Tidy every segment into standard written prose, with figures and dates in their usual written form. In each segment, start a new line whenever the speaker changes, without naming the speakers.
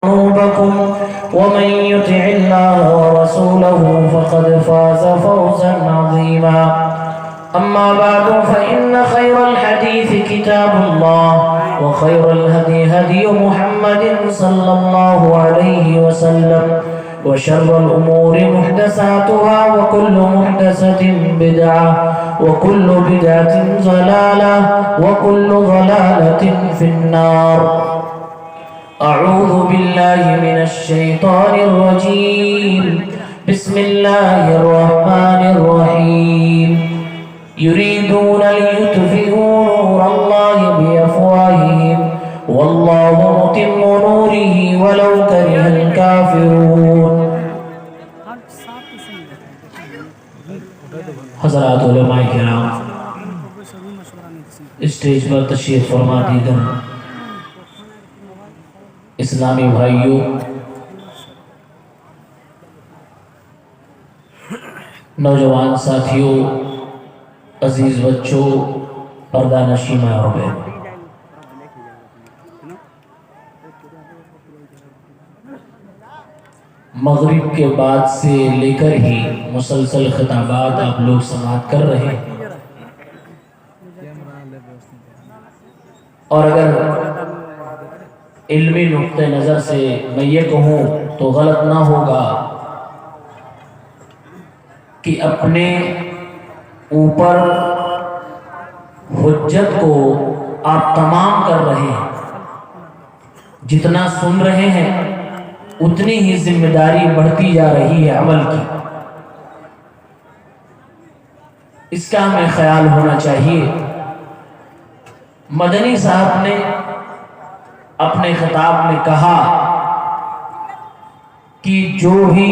ذنوبكم ومن يطع الله ورسوله فقد فاز فوزا عظيما. أما بعد فإن خير الحديث كتاب الله وخير الهدي هدي محمد صلى الله عليه وسلم وشر الأمور محدثاتها وكل محدثة بدعة وكل بدعة ضلالة وكل ضلالة في النار. أعوذ بالله من الشيطان الرجيم. بسم الله الرحمن الرحيم. يريدون ليطفئوا نور الله بأفواههم والله متم نوره ولو كره الكافرون. حضرات علماء کرام، اسٹیج پر تشریف فرما دیگر اسلامی بھائیوں، نوجوان ساتھیوں، عزیز بچوں، پردہ نشین ماں اور بہن، مغرب کے بعد سے لے کر ہی مسلسل خطابات آپ لوگ سماعت کر رہے ہیں، اور اگر علمی نقطہ نظر سے میں یہ کہوں تو غلط نہ ہوگا کہ اپنے اوپر حجت کو آپ تمام کر رہے ہیں. جتنا سن رہے ہیں اتنی ہی ذمہ داری بڑھتی جا رہی ہے عمل کی. اس کا ہمیں خیال ہونا چاہیے. مدنی صاحب نے اپنے خطاب میں کہا کہ جو بھی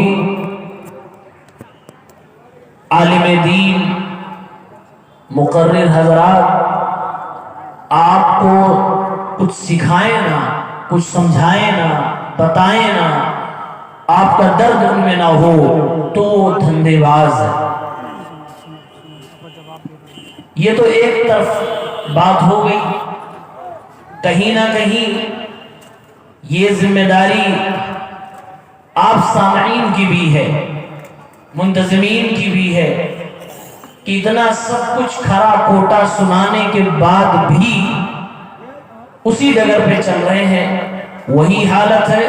عالم دین، مقرر حضرات آپ کو کچھ سکھائیں نہ، کچھ سمجھائیں نہ، بتائیں نہ، آپ کا درد ان میں نہ ہو تو وہ دھندے باز ہے. یہ تو ایک طرف بات ہو گئی. کہیں نہ کہیں یہ ذمہ داری آپ سامعین کی بھی ہے، منتظمین کی بھی ہے کہ اتنا سب کچھ کھرا کھوٹا سنانے کے بعد بھی اسی ڈگر پہ چل رہے ہیں. وہی حالت ہے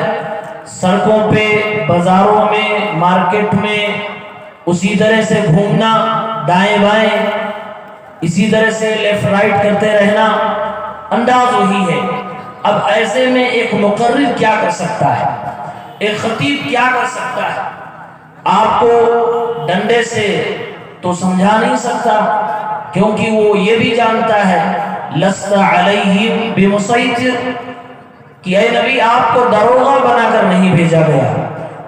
سڑکوں پہ، بازاروں میں، مارکیٹ میں، اسی طرح سے گھومنا دائیں بائیں، اسی طرح سے لیفٹ رائٹ کرتے رہنا، انداز وہی ہے. اب ایسے میں ایک مقرر کیا کر سکتا ہے، ایک خطیب کیا کر سکتا ہے؟ آپ کو ڈنڈے سے تو سمجھا نہیں سکتا، کیونکہ وہ یہ بھی جانتا ہے لست علیہم بمسیطر، کہ اے نبی آپ کو دروغہ بنا کر نہیں بھیجا گیا.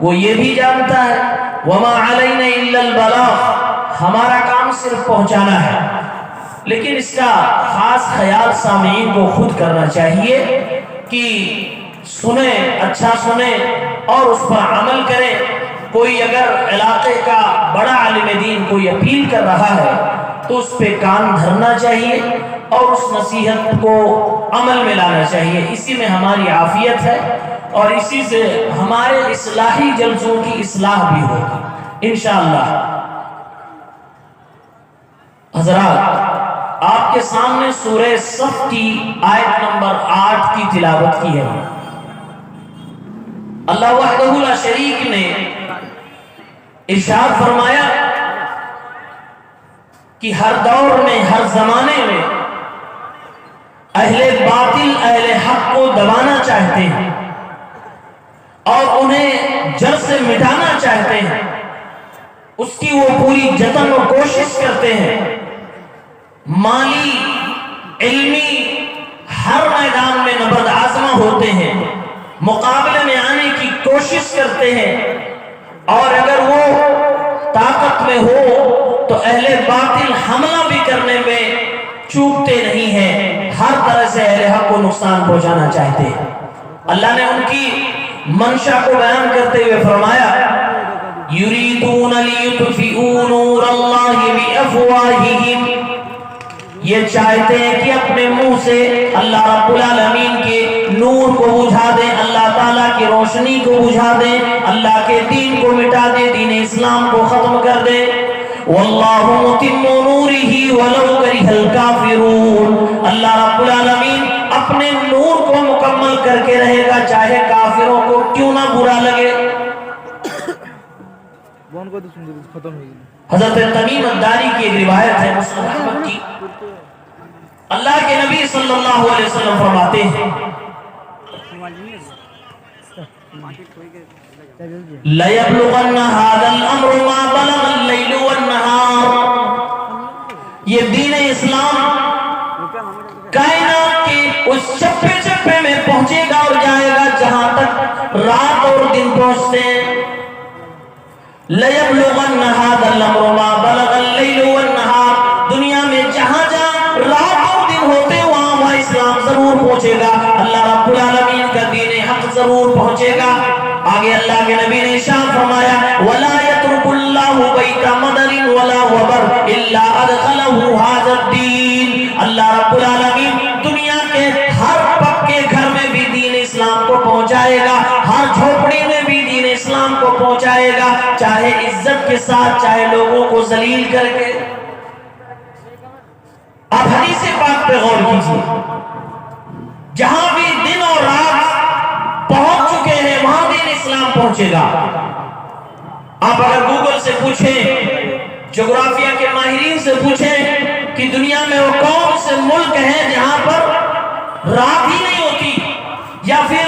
وہ یہ بھی جانتا ہے وما علینا الا البلاغ، ہمارا کام صرف پہنچانا ہے. لیکن اس کا خاص خیال سامعین کو خود کرنا چاہیے کہ سنیں، اچھا سنیں اور اس پر عمل کریں. کوئی اگر علاقے کا بڑا عالم دین کوئی اپیل کر رہا ہے تو اس پہ کان دھرنا چاہیے اور اس نصیحت کو عمل میں لانا چاہیے. اسی میں ہماری عافیت ہے اور اسی سے ہمارے اصلاحی جلسوں کی اصلاح بھی ہوگی انشاءاللہ. حضرات، آپ کے سامنے سورہ صف کی آیت نمبر 8 کی تلاوت کی ہے. اللہ وحدہ لا شریک نے ارشاد فرمایا کہ ہر دور میں، ہر زمانے میں اہل باطل اہل حق کو دبانا چاہتے ہیں اور انہیں جڑ سے مٹانا چاہتے ہیں. اس کی وہ پوری جتن و کوشش کرتے ہیں، مالی، علمی، ہر میدان میں نبرد آزما ہوتے ہیں، مقابلے میں آنے کی کوشش کرتے ہیں. اور اگر وہ طاقت میں ہو تو اہل باطل حملہ بھی کرنے میں چوکتے نہیں ہیں، ہر طرح سے اہل حق کو نقصان پہنچانا چاہتے ہیں. اللہ نے ان کی منشا کو بیان کرتے ہوئے فرمایا یریدون لیطفئوا نور اللہ بافواہہم، یہ چاہتے ہیں کہ اپنے منہ سے اللہ رب العالمین کے نور کو بجھا دیں، اللہ تعالیٰ کی روشنی روشنی کو بجھا دے، اللہ کے دین کو مٹا دے، دین اسلام کو ختم کر دے۔ واللہ متم نورہ ولو کرہ الکافرون، اللہ رب العالمین اپنے نور کو مکمل کر کے رہے گا چاہے کافروں کو کیوں نہ برا لگے۔ حضرت تمیم الداری کی ایک روایت ہے مسند احمد کی، اللہ کے نبی صلی اللہ علیہ وسلم فرماتے ہیں لَيَبْلُغَنَّ هَذَا الْأَمْرُ مَا بَلَغَ اللَّيْلُ وَالنَّهَارُ، یہ دین اسلام کائنات کے اس چپے چپے میں پہنچے گا اور جائے گا جہاں تک رات اور دن پہنچتے ہیں۔ لَيَبْلُغَنَّ هَذَا الْأَمْرُ مَا بَلَغَ اللَّيْلُ وَالنَّهَارُ، دنیا میں جہاں جہاں رات اور دن ہوتے وہاں وہاں اسلام ضرور پہنچے گا، اللہ رب العالمین کا دین حق ضرور پہنچے گا۔ آگے اللہ کے نبی نے ارشاد فرمایا وَلَا يَتْرُكُ اللَّهُ بَيْتَ مَدَرٍ وَلَا وَبَرٍ إِلَّا أَدْخَلَهُ هَذَا الدِّينَ، اللہ رب العالمین دنیا کے ہر پکے گھر میں بھی دین اسلام کو پہنچائے گا، ہر جھوپڑی میں بھی دین اسلام کو پہنچائے گا، چاہے عزت کے ساتھ چاہے لوگوں کو ذلیل کر کے۔ آپ حدیث پاک پہ غور کیجیے، جہاں بھی دن اور رات پہنچ چکے ہیں وہاں دین اسلام پہنچے گا۔ آپ اگر گوگل سے پوچھیں، جغرافیہ کے ماہرین سے پوچھیں کہ دنیا میں وہ کون سے ملک ہیں جہاں پر رات ہی نہیں ہوتی یا پھر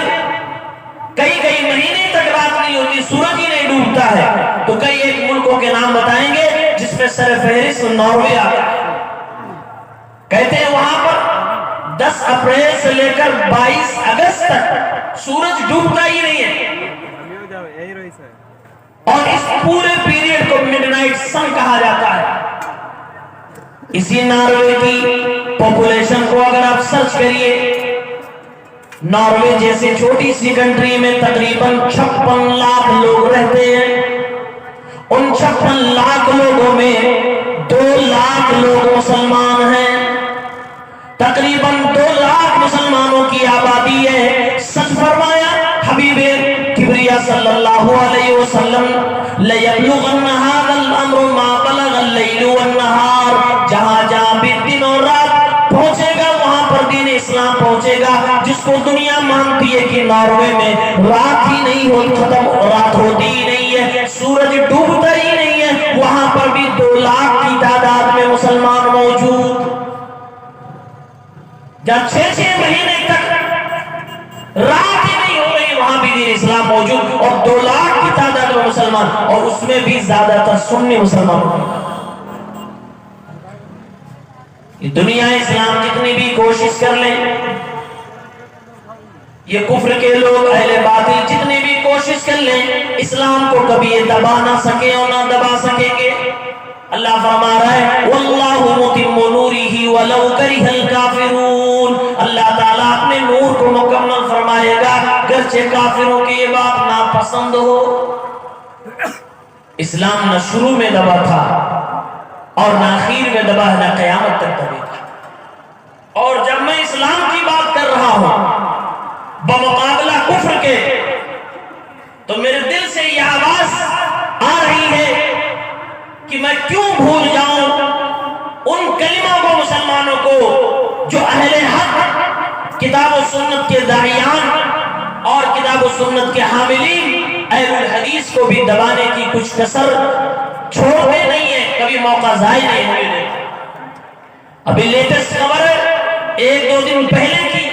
کئی مہینے تک رات نہیں ہوتی، سورج ہی نہیں ڈوبتا ہے، تو کئی ایک ملکوں کے نام بتائیں گے جس میں سر فہرست ناروے آتا ہے۔ کہتے ہیں وہاں پر 10 اپریل سے لے کر 22 اگست تک سورج ڈوبتا ہی نہیں ہے، اور اس پورے پیریڈ کو مڈ نائٹ سن کہا جاتا ہے۔ اسی ناروے کی پاپولیشن کو اگر آپ سرچ کریے، ناروے جیسے چھوٹی سی کنٹری میں تقریباً 56 لاکھ لوگ رہتے ہیں، ان 56 لاکھ لوگوں میں 2 لاکھ لوگ مسلمان ہیں، تقریباً 2 لاکھ مسلمانوں کی آبادی ہے۔ سچ فرمایا حبیب کبریا صلی اللہ علیہ وسلم لَيَبْلُغَنَّ هَذَا الْأَمْرُ مَا بَلَغَ اللَّيْلُ وَالنَّهَارُ، جہاں جہاں بھی دن اور رات پہنچے گا وہاں پر دین اسلام پہنچے گا۔ جس کو دنیا مانتی ہے کہ ناروے میں رات ہی نہیں ہوتی، ختم رات ہوتی ہی نہیں ہے، سورج ڈوبتا ہی نہیں ہے، وہاں پر بھی 2 لاکھ کی تعداد میں مسلمان موجود، جب 6 مہینے تک رات ہی نہیں ہو رہی وہاں بھی دین اسلام موجود، اور 2 لاکھ کی تعداد میں مسلمان، اور اس میں بھی زیادہ تر سنی مسلمان ہوتے۔ دنیا اسلام جتنی بھی کوشش کر لیں، یہ کفر کے لوگ اہل باطل جتنی بھی کوشش کر لیں، اسلام کو کبھی یہ دبا نہ سکے اور نہ دبا سکیں گے۔ اللہ فرما رہا ہے واللہ متم نورہ ولو کرہ الکافرون، اللہ تعالیٰ اپنے نور کو مکمل فرمائے گا گرچہ کافروں کی یہ بات ناپسند ہو۔ اسلام نہ شروع میں دبا تھا اور نہ آخر میں دبا ہے، نہ قیامت تک دبے گا۔ اور جب میں اسلام کی بات کر رہا ہوں بمقابلہ کفر کے، تو میرے دل سے یہ آواز آ رہی ہے کہ میں کیوں بھول جاؤں ان کلموں کو، مسلمانوں کو جو اہل حق، کتاب و سنت کے داعیان اور کتاب و سنت کے حاملین اہل الحدیث کو بھی دبانے کی کچھ کسر چھوڑتے نہیں ہیں، کبھی موقع ضائع نہیں ہوئے دیتے۔ ابھی لیٹسٹ خبر 1-2 دن پہلے کی،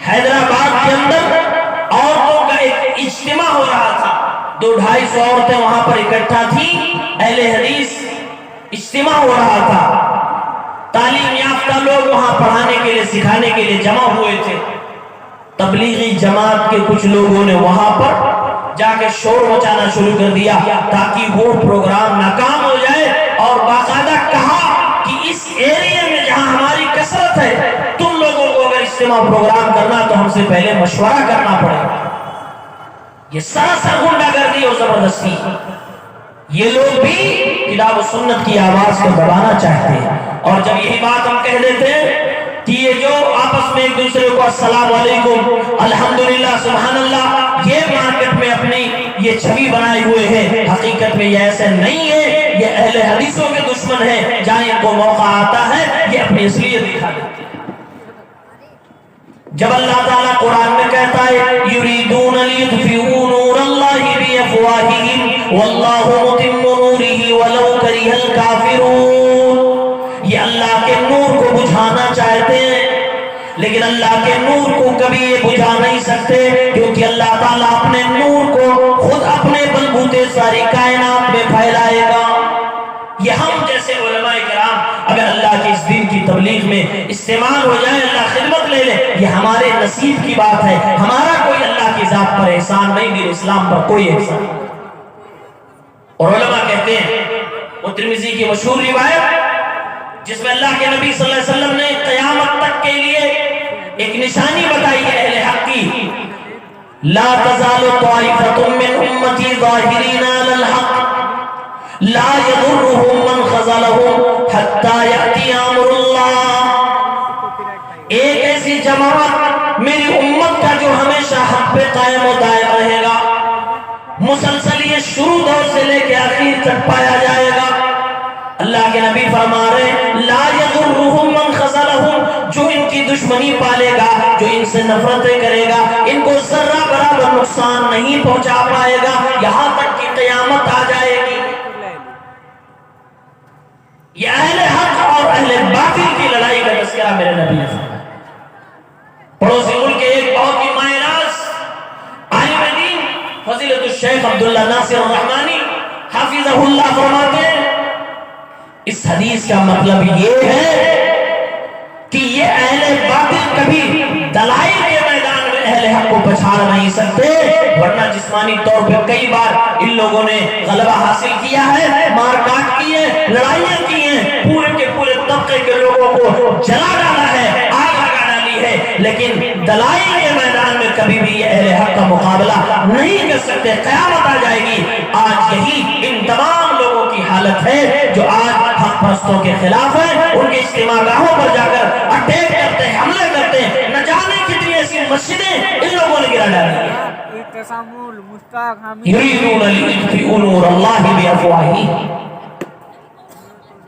حیدرآباد کے اندر عورتوں کا ایک اجتماع ہو رہا تھا، 200-250 عورتیں وہاں پر اکٹھا تھیں، اہل حدیث اجتماع ہو رہا تھا، تعلیم یافتہ لوگ وہاں پڑھانے کے لیے سکھانے کے لیے جمع ہوئے تھے۔ تبلیغی جماعت کے کچھ لوگوں نے وہاں پر جا کے شور مچانا شروع کر دیا تاکہ وہ پروگرام ناکام ہو جائے، اور باقاعدہ کہا کہ اس ایریا میں جہاں ہماری کثرت ہے، تم لوگوں کو اگر اجتماع پروگرام کرنا تو ہم سے پہلے مشورہ کرنا پڑے گا۔ یہ سراسر غنڈہ گردی اور زبردستی، یہ لوگ بھی کتاب و سنت کی آواز کو دبانا چاہتے ہیں۔ اور جب یہی بات ہم کہہ دیتے ہیں کہ یہ جو آپس میں ایک دوسرے کو السلام علیکم، الحمدللہ، سبحان اللہ، یہ مارکیٹ یہ چھوی بنائے ہوئے ہیں، حقیقت میں یہ ایسے نہیں ہے، یہ اہل حدیثوں کے دشمن ہیں، جہاں ان کو موقع آتا ہے یہ اپنی اصلیت دکھا دیتے ہیں۔ جب اللہ تعالیٰ قرآن میں کہتا ہے یریدون لیطفئوا نور اللہ بافواہہم واللہ متم نورہ ولو کرہ الکافرون، یہ اللہ کے نور کو بجھانا چاہتے ہیں لیکن اللہ کے نور کو کبھی یہ بجھا نہیں سکتے، کیونکہ اللہ تعالیٰ اپنے نور کو خود اپنے بلبوتے ساری کائنات میں پھیلائے گا۔ یہ ہم جیسے علماء کرام اگر اللہ کے اس دین کی تبلیغ میں استعمال ہو جائے، اللہ خدمت لے لے، یہ ہمارے نصیب کی بات ہے، ہمارا کوئی اللہ کی ذات پر احسان نہیں، دین اسلام پر کوئی احسان نہیں۔ اور علماء کہتے ہیں، وہ ترمذی کی مشہور روایت جس میں اللہ کے نبی صلی اللہ علیہ وسلم نے قیامت تک کے لیے ایک نشانی بتائی ہے اہل حق کی، لا تزال طائفۃ من امتی ظاہرین علی الحق لا يضرهم من خذلهم حتى يأتي امر اللہ، ایک ایسی جماعت میری امت کا جو ہمیشہ حق پہ قائم و دائم رہے گا، مسلسل یہ شروع دور سے لے کے آخر تک پایا جائے گا۔ اللہ کے نبی فرما رہے لا يضرهم من خذلهم، جو ان کی دشمنی پالے گا، جو ان سے نفرتیں کرے گا، ان کو ذرہ برابر نقصان نہیں پہنچا پائے گا یہاں تک کہ قیامت آ جائے گی۔ یہ اہل حق اور اہل باطل کی لڑائی کا تذکرہ میرے نبی نے فرمایا۔ پڑوسی ملک کے ایک بہت ہی ماہراز عالم دین فضیلت الشیخ عبداللہ ناصر الرحمانی حافظہ اللہ فرماتے ہیں اس حدیث کا مطلب یہ ہے کہ یہ اہل باطل کبھی دلائل کے میدان میں اہل حق کو پچھاڑ نہیں سکتے، ورنہ جسمانی طور پہ کئی بار ان لوگوں نے غلبہ حاصل کیا ہے، مار کاٹ کی ہے، لڑائیاں کی ہیں، پورے کے پورے طبقے کے لوگوں کو جلا ڈالا ہے، آگ لگا ڈالی ہے، لیکن دلائل کے میدان میں کبھی بھی یہ اہل حق کا مقابلہ نہیں کر سکتے۔ قیامت آ جائے گی، آج یہی ان تمام لوگوں کی حالت ہے جو آج حق پرستوں کے خلاف ہیں، ان کے اجتماع گاہوں پر جا کر اٹیک کرتے ہیں، حملے کرتے ہیں، نہ جانے کتنی ایسی مسجدیں ان لوگوں نے گرا ڈالی ہیں۔ یریدون لیطفئوا نور اللہ بافواہہم،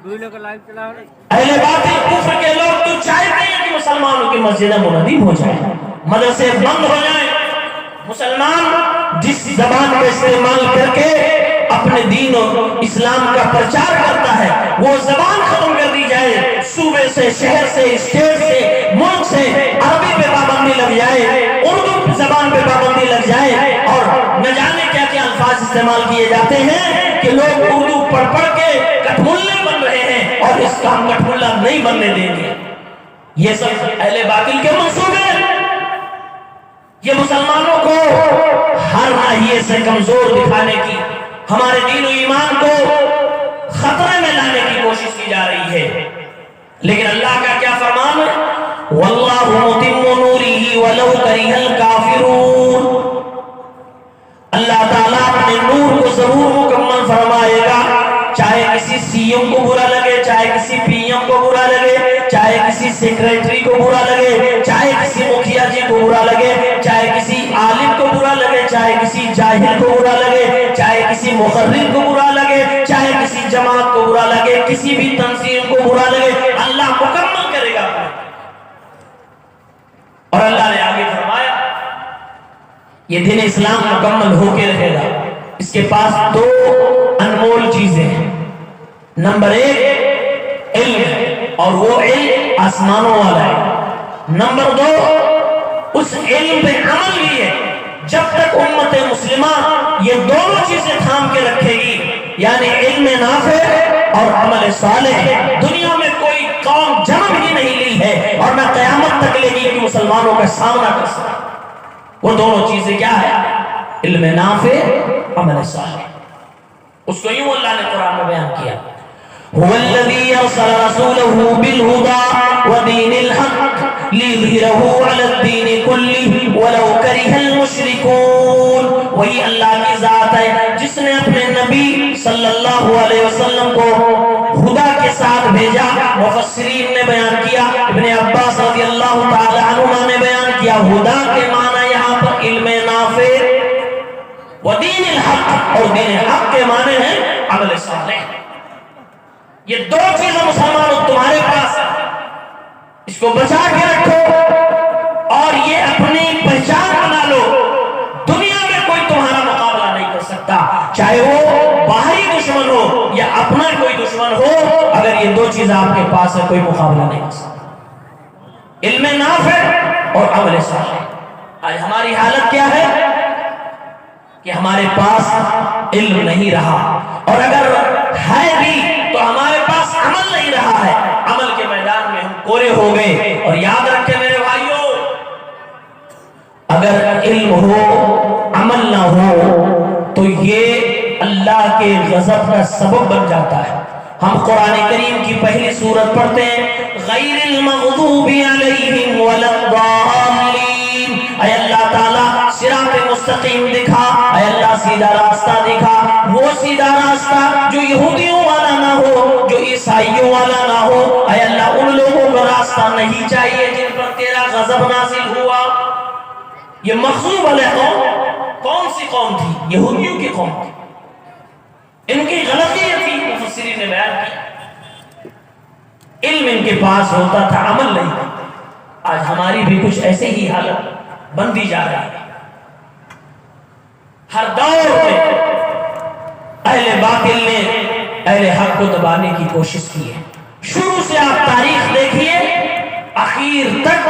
اہل باطل کفر کے لوگ تو چاہتے ہیں کہ مسلمانوں کی مسجدیں منہدم ہو جائیں، مدرسے بند ہو جائیں، مسلمان جس زبان کا استعمال کر کے اپنے دین اور اسلام کا پرچار کرتا ہے وہ زبان ختم کر دی جائے، صوبے سے، شہر سے، اسٹیٹ سے، ملک سے عربی پہ پابندی لگ جائے، اردو زبان پہ پابندی لگ جائے، اور نہ جانے کیا کیا الفاظ استعمال کیے جاتے ہیں کہ لوگ اردو پڑھ پڑھ کے کٹھملے بن رہے ہیں، اور اس کا ہم کٹھملا نہیں بننے دیں گے۔ یہ سب اہل باطل کے منصوبے، یہ مسلمانوں کو ہر ناحیے سے کمزور دکھانے کی، ہمارے دین و ایمان کو خطرے میں لانے کی کوشش کی جا رہی ہے، لیکن اللہ کا کیا فرمان ہے؟ واللہ متم نورہ ولو کرہ الکافرون، اللہ تعالیٰ اپنے نور کو ضرور مکمل فرمائے گا، چاہے کسی سی ایم کو برا لگے، چاہے کسی پی ایم کو برا لگے، چاہے کسی سیکریٹری کو برا لگے، چاہے کسی مکھیا جی کو برا لگے، چاہے کسی عالم کو برا لگے، چاہے کسی جاہل کو برا لگے، چاہے کسی مخرب کو برا لگے، چاہے کسی جماعت کو برا لگے، کسی بھی تنظیم کو برا لگے، اللہ مکمل کرے گا۔ اور اللہ نے آگے فرمایا یہ دین اسلام مکمل ہو کے رہے گا، اس کے پاس دو انمول چیزیں ہیں، نمبر ایک علم ہے، اور وہ علم آسمانوں والا ہے، نمبر دو اس علم پہ عمل بھی ہے۔ جب تک امت مسلمہ یہ دونوں چیزیں تھام کے رکھے گی، یعنی علم نافع اور عمل صالح، دنیا میں کوئی قوم جنم ہی نہیں لی ہے اور نہ قیامت تک لے گی کہ مسلمانوں کا سامنا کر سکے۔ وہ دونوں چیزیں کیا ہے؟ علم نافع، عمل صالح۔ اس کو یوں اللہ نے قرآن میں بیان کیا، هو الذي أرسل رسوله بالهدى ودين الحق ليظهره على الدين كله ولو كره المشركون۔ وہی اللہ کی ذات ہے جس نے اپنے نبی صلی اللہ علیہ وسلم کو خدا کے ساتھ بھیجا۔ مفسرین نے بیان کیا، ابن عباس رضی اللہ تعالی عنہما نے بیان کیا، خدا کے معنی یہاں پر علم نافع ودین الحق، اور دین حق کے معنی ہیں عمل صالح۔ یہ دو چیزیں مسلمانوں تمہارے پاس، اس کو بچا کے رکھو اور یہ اپنی پہچان بنا لو۔ دنیا میں کوئی تمہارا مقابلہ نہیں کر سکتا، چاہے وہ باہری دشمن ہو یا اپنا کوئی دشمن ہو، اگر یہ دو چیزیں آپ کے پاس ہے کوئی مقابلہ نہیں کر سکتا، علم نافع اور عمل صالح۔ آج ہماری حالت کیا ہے کہ ہمارے پاس علم نہیں رہا، اور اگر ہے بھی تو ہمارے پاس عمل نہیں رہا ہے، عمل کے میدان میں ہم کورے ہو گئے۔ اور یاد رکھیں میرے بھائیوں، اگر علم ہو عمل نہ ہو تو یہ اللہ کے غضب کا سبب بن جاتا ہے۔ ہم قرآن کریم کی پہلی سورت پڑھتے ہیں، غیر المغضوب علیہم ولا الضالین، اے اللہ تعالیٰ صراط مستقیم دکھا، اے اللہ سیدھا راستہ دکھا، وہ سیدھا راستہ جو یہودیوں والا نہ ہو، جو عیسائیوں والا نہ ہو، اے اللہ ان لوگوں کو راستہ نہیں چاہیے جن پر تیرا غضب نازل ہوا۔ یہ مغضوب علیہ قوم کون سی قوم تھی؟ یہودیوں کی قوم تھی، ان کی غلطی یہ تھی، مفسرین نے بیان کیا، علم ان کے پاس ہوتا تھا، عمل نہیں تھا۔ آج ہماری بھی کچھ ایسے ہی حالت بندی جا رہی ہے۔ ہر دور میں اہل باطل نے اہل حق کو دبانے کی کوشش کی ہے، شروع سے آپ تاریخ دیکھیے آخر تک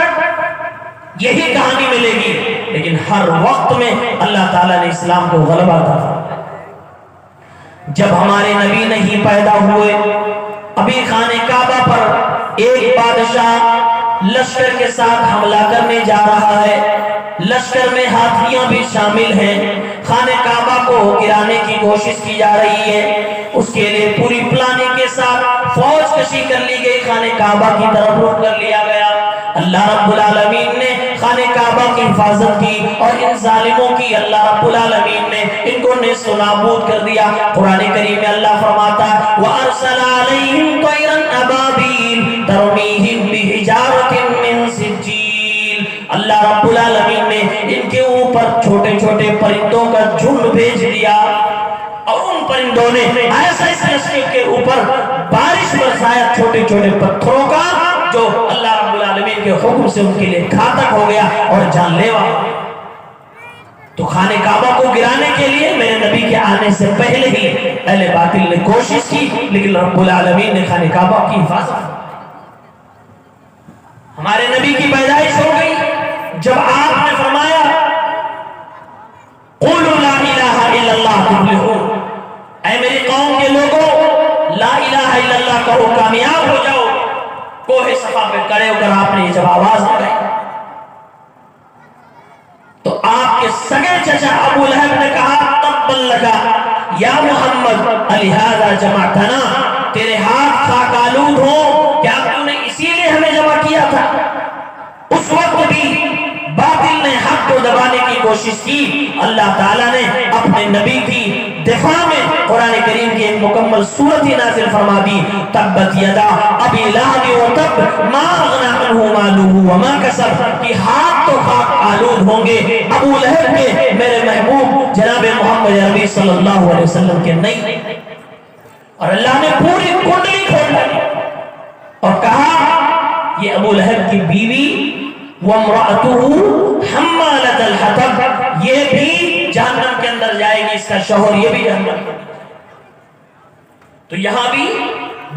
یہی کہانی ملے گی، لیکن ہر وقت میں اللہ تعالیٰ نے اسلام کو غلبہ عطا۔ جب ہمارے نبی نہیں پیدا ہوئے، ابھی خانہ کعبہ پر ایک بادشاہ لشکر کے ساتھ حملہ کرنے جا رہا ہے، لشکر میں ہاتھیاں بھی شامل ہیں، خانہ کعبہ کو گرانے کی کوشش کی جا رہی ہے، اس کے لیے پوری پلاننگ کے ساتھ فوج کشی کر لی گئی، خانہ کعبہ کی طرف رخ کر لیا گیا۔ اللہ رب العالمین نے خانہ کعبہ کی حفاظت کی، اور ان ظالموں کی اللہ رب العالمین نے ان کو نیست و نابود کر دیا۔ قرآن کریم میں اللہ فرماتا ہے وَأَرْسَلَ عَلَيْهِمْ طَيْرًا أَبَابِيلَ تَرْمِيهِمْ بِحِجَارَةٍ مِّن سِجِّيلٍ، اللہ رب العالمین نے ان کے اوپر چھوٹے چھوٹے پرندوں کا جھنڈ بھیج دیا، اور ان پرندوں نے ایسا اس لشکر کے اوپر بارش برسایا چھوٹے چھوٹے پتھروں کا، جو اللہ رب العالمین کے حکم سے ان کے لیے گھاتک ہو گیا اور جان لیوا ہو گیا۔ تو خانہ کعبہ کو گرانے کے لیے میرے نبی کے آنے سے پہلے ہی اہل باطل نے کوشش کی، لیکن رب العالمین نے خانہ کعبہ کی حفاظت کی۔ ہمارے نبی کی پیدائش ہو گئی جب آپ نے فرمایا قولوا لا الہ الا اللہ تفلحون، اے میری قوم کے لوگوں لا الہ الا اللہ کہو کامیاب ہو جاؤ۔ کوہ صفا پہ کھڑے ہو کر آپ نے یہ جب آواز لگائی تو آپ کے سگے چچا ابو لہب نے کہا تبا لکا یا محمد الہذا جمعتنا، تیرے ہاتھ خاک آلود ہوں، کیا تو نے اسی لیے ہمیں جمع کیا تھا؟ اس وقت بھی باطل نے حق کو دبانے کی کوشش کی، اللہ تعالیٰ نے اپنے نبی کی دفاع میں قرآن کریم کی ایک مکمل سورت ہی نازل فرما دی، تبت یدا ابی لہب وتب ما اغنی عنہ مالہ وما کسب، کہ ہاتھ تو خاک آلود ہوں گے ابو لہب کے، میرے محبوب جناب محمد عربی صلی اللہ علیہ وسلم کے نہیں۔ اور اللہ نے پوری کنڈلی کھول ڈالی اور کہا یہ ابو لہب کی بیوی وَامْرَأَتُهُ حَمَّالَةَ الْحَطَبِ، یہ بھی جہنم کے اندر جائے گی، اس کا شوہر یہ بھی جہنم کے اندر۔ تو یہاں بھی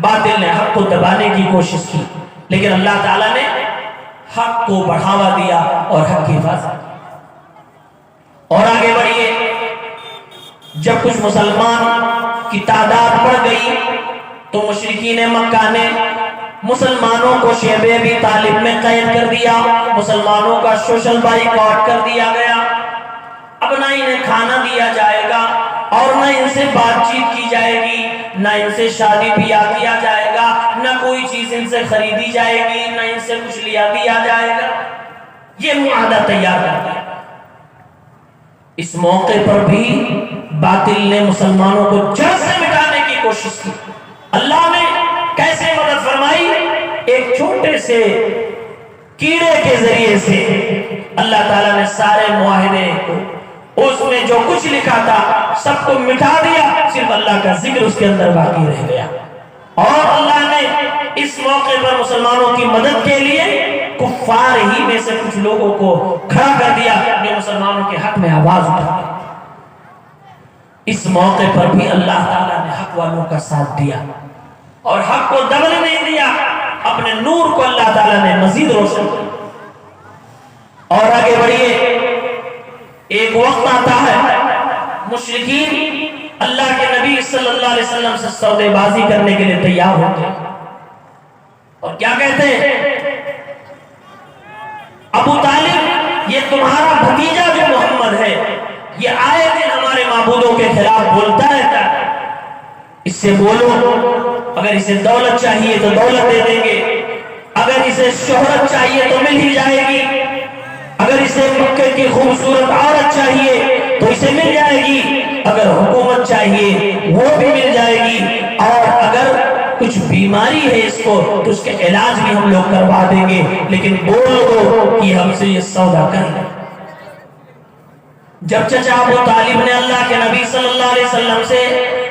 باطل نے حق کو دبانے کی کوشش کی، لیکن اللہ تعالیٰ نے حق کو بڑھاوا دیا اور حق کی حفاظت کی۔ اور آگے بڑھیے، جب کچھ مسلمان کی تعداد بڑھ گئی تو مشرکین مکہ نے مسلمانوں کو شیب ابی طالب میں قید کر دیا، مسلمانوں کا سوشل بائیکاٹ کر دیا گیا، اب نہ انہیں کھانا دیا جائے گا اور نہ ان سے بات چیت کی جائے گی، نہ ان سے شادی بیاہ کیا جائے گا، نہ کوئی چیز ان سے خریدی جائے گی، نہ ان سے کچھ لیا دیا جائے گا۔ یہ معاہدہ تیار کر دیا۔ اس موقع پر بھی باطل نے مسلمانوں کو جڑ سے مٹانے کی کوشش کی۔ اللہ نے کیسے مدد فرمائی؟ ایک چھوٹے سے کیڑے کے ذریعے سے اللہ تعالیٰ نے سارے معاہدے کو اس میں جو کچھ لکھا تھا سب کو مٹا دیا، صرف اللہ کا ذکر اس کے اندر باقی رہ گیا۔ اور اللہ نے اس موقع پر مسلمانوں کی مدد کے لیے کفار ہی میں سے کچھ لوگوں کو کھڑا کر دیا جو مسلمانوں کے حق میں آواز اٹھا۔ اس موقع پر بھی اللہ تعالیٰ نے حق والوں کا ساتھ دیا اور حق کو دبنے نہیں دیا، اپنے نور کو اللہ تعالیٰ نے مزید روشن کیا۔ اور آگے بڑھیے، ایک وقت آتا ہے مشرکین اللہ کے نبی صلی اللہ علیہ وسلم سے سودے بازی کرنے کے لیے تیار ہوتے ہیں اور کیا کہتے ہیں؟ ابو طالب، یہ تمہارا بھتیجا جو محمد ہے یہ آئے دن ہمارے معبودوں کے خلاف بولتا رہتا ہے، اس سے بولو، اگر اسے دولت چاہیے تو دولت دے دیں گے، اگر اسے شہرت چاہیے تو مل ہی جائے گی، اگر اسے مکے کی خوبصورت عورت چاہیے تو اسے مل جائے گی، اگر حکومت چاہیے وہ بھی مل جائے گی، اور اگر کچھ بیماری ہے اس کو تو اس کے علاج بھی ہم لوگ کروا دیں گے، لیکن بول دو کہ ہم سے یہ سودا کر لیں۔ جب چچا ابو طالب نے اللہ کے نبی صلی اللہ علیہ وسلم سے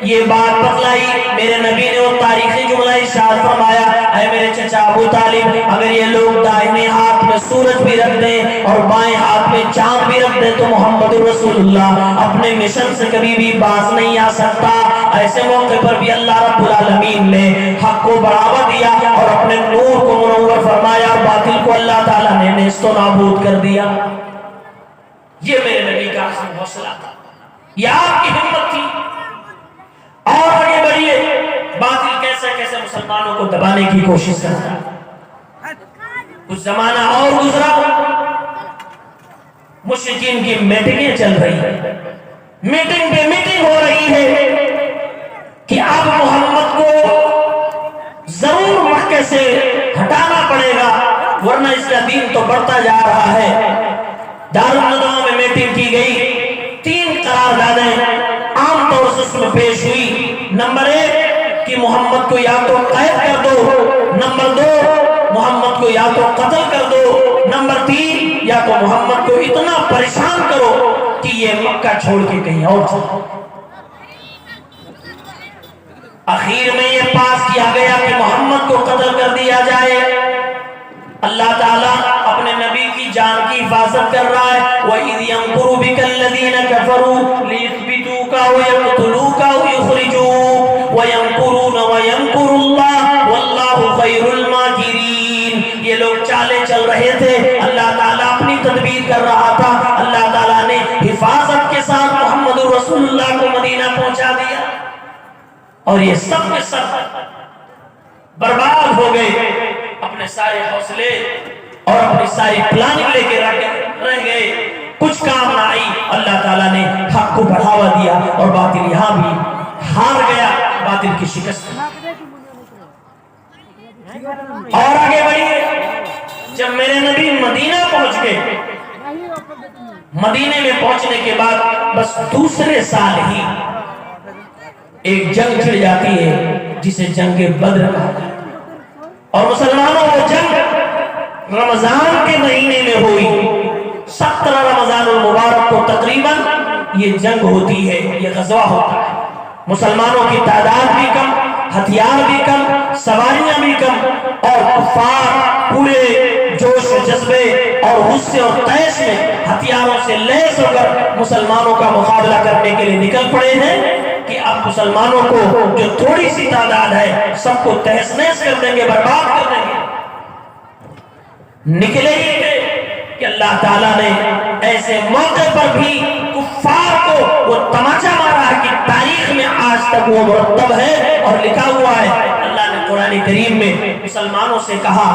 یہ بات بتلائی، میرے نبی نے وہ تاریخی جملہ ارشاد فرمایا، اے میرے چچا ابو طالب، اگر یہ لوگ دائیں ہاتھ میں سورج بھی رکھ دیں اور بائیں ہاتھ میں چاند بھی رکھ دیں تو محمد رسول اللہ اپنے مشن سے کبھی بھی باز نہیں آ سکتا۔ ایسے موقع پر بھی اللہ رب العالمین نے حق کو بڑھاوا دیا اور اپنے نور کو منور فرمایا، اور باطل کو اللہ تعالیٰ نے نیست و نابود کر دیا۔ یہ میرے نبی کا عظیم حوصلہ تھا، یہ آپ کی ہمت تھی۔ اور آگے بڑھیے، باطل کیسے کیسے مسلمانوں کو دبانے کی کوشش کرتا ہے۔ کچھ زمانہ اور گزرا، مشرکین کی میٹنگیں چل رہی ہیں، میٹنگ پہ میٹنگ ہو رہی ہے کہ اب محمد کو ضرور مکے سے ہٹانا پڑے گا ورنہ اس کا دین تو بڑھتا جا رہا ہے۔ دارالندوا میں میٹنگ کی گئی، 3 قراردادیں عام طور سے اس میں پیش ہوئی۔ نمبر 1 کہ محمد کو یا تو قید کر دو، نمبر 2 محمد کو یا تو قتل کر دو، نمبر 3 یا تو محمد کو اتنا پریشان کرو کہ یہ مکہ چھوڑ کے کہیں اور چلے۔ آخر میں یہ پاس کیا گیا کہ محمد کو قتل کر دیا جائے۔ اللہ تعالیٰ اپنے نبی کی جان کی حفاظت کر رہا ہے۔ وَإِذْ يَمْكُرُ بِكَ الَّذِينَ كَفَرُوا لِيُثْبِتُوكَ وَيَقْتُلُوكَ وَيُخْرِجُوكَ وَيَمْكُرُونَ وَيَمْكُرُ اللَّهُ وَاللَّهُ خَيْرُ الْمَاكِرِينَ۔ یہ لوگ چالیں چل رہے تھے، اللہ تعالیٰ اپنی تدبیر کر رہا تھا، اللہ تعالیٰ نے حفاظت کے ساتھ محمد رسول اللہ کو مدینہ پہنچا دیا، اور یہ سب کے سب برباد ہو گئے، اپنے سارے حوصلے اور اپنی ساری پلاننگ لے کے رہ گئے، کچھ کام نہ آئی۔ اللہ تعالیٰ نے حق کو بڑھاوا دیا اور باطل یہاں بھی ہار گیا، باطل کی شکست۔ اور آگے بڑھیے، جب میرے نبی مدینہ پہنچ گئے، مدینے میں پہنچنے کے بعد بس دوسرے سال ہی ایک جنگ چھڑ جاتی ہے جسے جنگ بدر کہا جاتا ہے، اور مسلمانوں وہ جنگ رمضان کے مہینے میں ہوئی۔ 17 رمضان المبارک کو تقریباً یہ جنگ ہوتی ہے، یہ غزوہ ہوتا ہے۔ مسلمانوں کی تعداد بھی کم، ہتھیار بھی کم، سواریاں بھی کم، اور کفار پورے جوش و جذبے اور غصے اور طیش میں ہتھیاروں سے لیس ہو کر مسلمانوں کا مقابلہ کرنے کے لیے نکل پڑے ہیں کہ اب مسلمانوں کو جو تھوڑی سی تعداد ہے سب کو تہس نہس کر دیں گے، برباد کر دیں گے۔ نکلے ہی تھے کہ اللہ تعالیٰ نے ایسے موقع پر بھی کفار کو وہ تماچا مارا ہے کہ تاریخ میں آج تک وہ مرتب ہے اور لکھا ہوا ہے۔ اللہ نے قرآن کریم میں مسلمانوں سے کہا،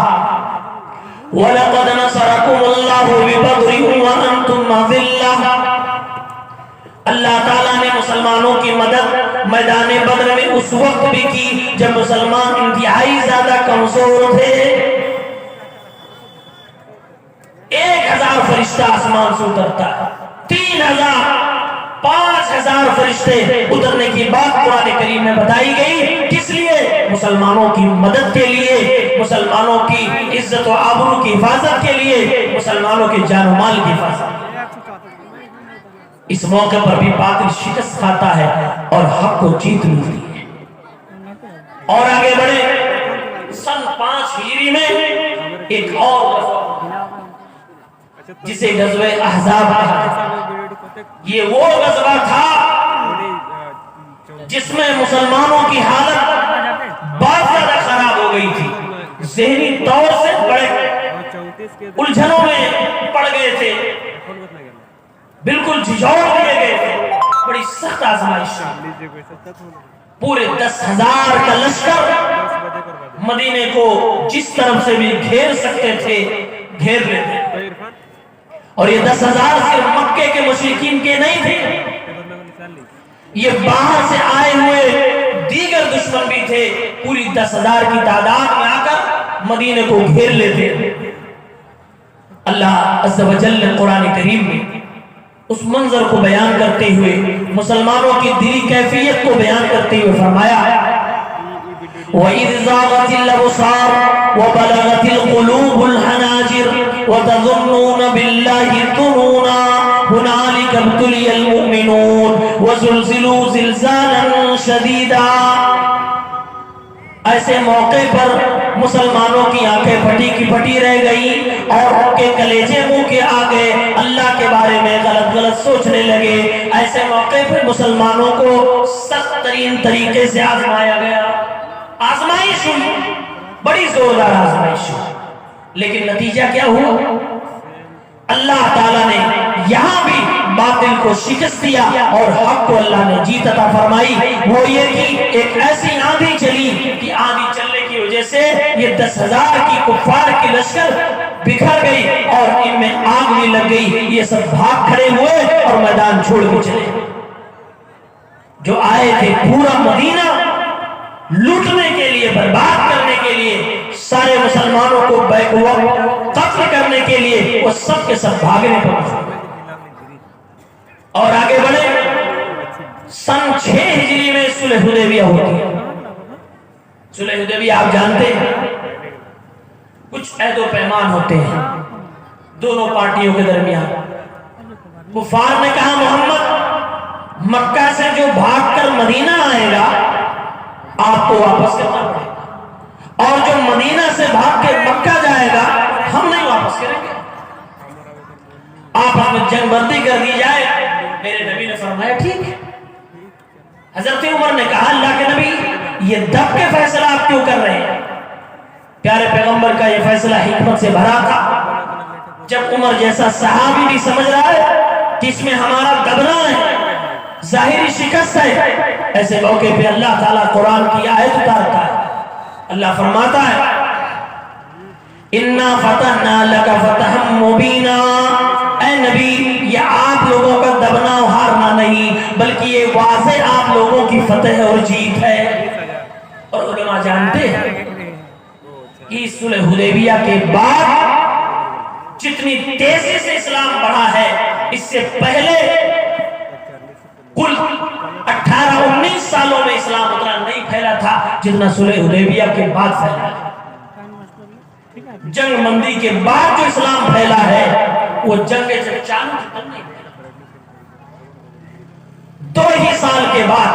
وَلَقَدْ نَصَرَكُمُ اللَّهُ بِبَدْرٍ وَأَنْتُمْ أَذِلَّةٌ۔ اللہ تعالیٰ نے مسلمانوں کی مدد میدان بدر میں اس وقت بھی کی جب مسلمان انتہائی زیادہ کمزور تھے۔ 1000 فرشتہ آسمان سے اترتا ہے، 3000 5000 فرشتے اترنے کی بات قرآن کریم میں بتائی گئی، کس لیے؟ مسلمانوں کی مدد کے لیے، مسلمانوں کی عزت و آبرو کی حفاظت کے لیے، مسلمانوں کے جان و مال کی حفاظت۔ اس موقع پر بھی باطل شکست کھاتا ہے اور حق کو جیت ملتی ہے۔ اور آگے بڑھے، سن 5 ہجری میں ایک اور جسے غزوہ احزاب کہا ہے، یہ وہ غزوہ تھا جس میں مسلمانوں کی حالت بہت زیادہ خراب ہو گئی تھی، ذہنی طور سے بڑے الجھنوں میں پڑ گئے تھے، بالکل جھجھوڑ دیے گئے تھے، بڑی سخت آزمائش ہے۔ پورے 10,000 کا لشکر مدینے کو جس طرف سے بھی گھیر سکتے تھے گھیر لیتے، اور یہ 10,000 صرف مکے کے مشرکین کے نہیں تھے، یہ باہر سے آئے ہوئے دیگر دشمن بھی تھے، پوری 10,000 کی تعداد میں آ کر مدینے کو گھیر لیتے۔ اللہ عز و جل نے قرآن کریم میں اس منظر کو بیان کرتے ہوئے، مسلمانوں کی دلی کیفیت کو بیان کرتے ہوئے فرمایا، وَإِذْ زَاغَتِ الْأَبْصَارُ وَبَلَغَتِ الْقُلُوبُ الْحَنَاجِرَ وَتَظُنُّونَ بِاللَّهِ الظُّنُونَا هُنَالِكَ ابْتُلِيَ الْمُؤْمِنُونَ وَزُلْزِلُوا زِلْزَالًا شَدِيدًا۔ ایسے موقع پر مسلمانوں کی آنکھیں پھٹی کی پھٹی رہ گئی اور ان کے کلیجے منہ کے آگے اللہ کے بارے میں غلط غلط سوچنے لگے۔ ایسے موقع پر مسلمانوں کو سخت ترین طریقے سے آزمایا گیا، آزمائش ہوئی، بڑی زوردار آزمائش ہوئی، لیکن نتیجہ کیا ہوا؟ اللہ تعالیٰ نے یہاں بھی باطل کو شکست دیا اور حق کو اللہ نے جیت عطا فرمائی۔ وہ یہ کہ ایک ایسی آندھی چلی کہ آندھی چلنے کی وجہ سے یہ 10,000 کی کفار کی لشکر بکھر گئی اور ان میں آگ بھی لگ گئی، یہ سب بھاگ کھڑے ہوئے اور میدان چھوڑ کے چلے۔ جو آئے تھے پورا مدینہ لوٹنے کے لیے، برباد کرنے کے لیے، سارے مسلمانوں کو بیک وقت قتل کرنے کے لیے، وہ سب کے سب بھاگنے پڑے۔ اور آگے بڑھے، سن 6 ہجری میں صلح حدیبیہ ہوتی ہے۔ صلح حدیبیہ آپ جانتے ہیں، کچھ عہد و پیمان ہوتے ہیں دونوں پارٹیوں کے درمیان۔ کفار نے کہا محمد مکہ سے جو بھاگ کر مدینہ آئے گا آپ کو واپس کرنا پڑے گا، اور جو مدینہ سے بھاگ کے مکہ جائے گا ہم نہیں واپس کریں گے، آپ ہمیں جنگ بندی کر دی جائے۔ میرے نبی نے فرمایا ٹھیک ہے۔ حضرت عمر نے کہا اللہ کے نبی یہ دب کے فیصلہ آپ کیوں کر رہے ہیں؟ پیارے پیغمبر کا یہ فیصلہ حکمت سے بھرا تھا۔ جب عمر جیسا صحابی بھی سمجھ رہا ہے کہ اس میں ہمارا دبنا ہے، ظاہری شکست ہے، ایسے موقع پہ اللہ تعالیٰ قرآن کی آیت اتارتا ہے۔ اللہ فرماتا ہے اِنَّا فَتَحْنَا لَكَ فَتَحًا مُبِينًا، اے نبی یہ آپ لوگوں کا دبنا و ہارنا نہیں بلکہ یہ واضح آپ لوگوں کی فتح اور جیت ہے۔ اور علماء جانتے ہیں کہ صلح حدیبیہ کے بعد جتنی تیزی سے اسلام بڑھا ہے، اس سے پہلے کل 18-19 سالوں میں اسلام اتنا نہیں پھیلا تھا جتنا صلح حدیبیہ کے بعد پھیلا ہے۔ جنگ بندی کے بعد جو اسلام پھیلا ہے وہ جنگ جب چالو تھی تب نہیں پھیلا۔ 2 ہی سال کے بعد،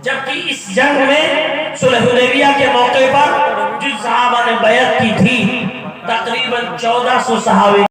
جبکہ اس جنگ میں صلح حدیبیہ کے موقع پر جو صحابہ نے بیعت کی تھی تقریباً 1400 صحابے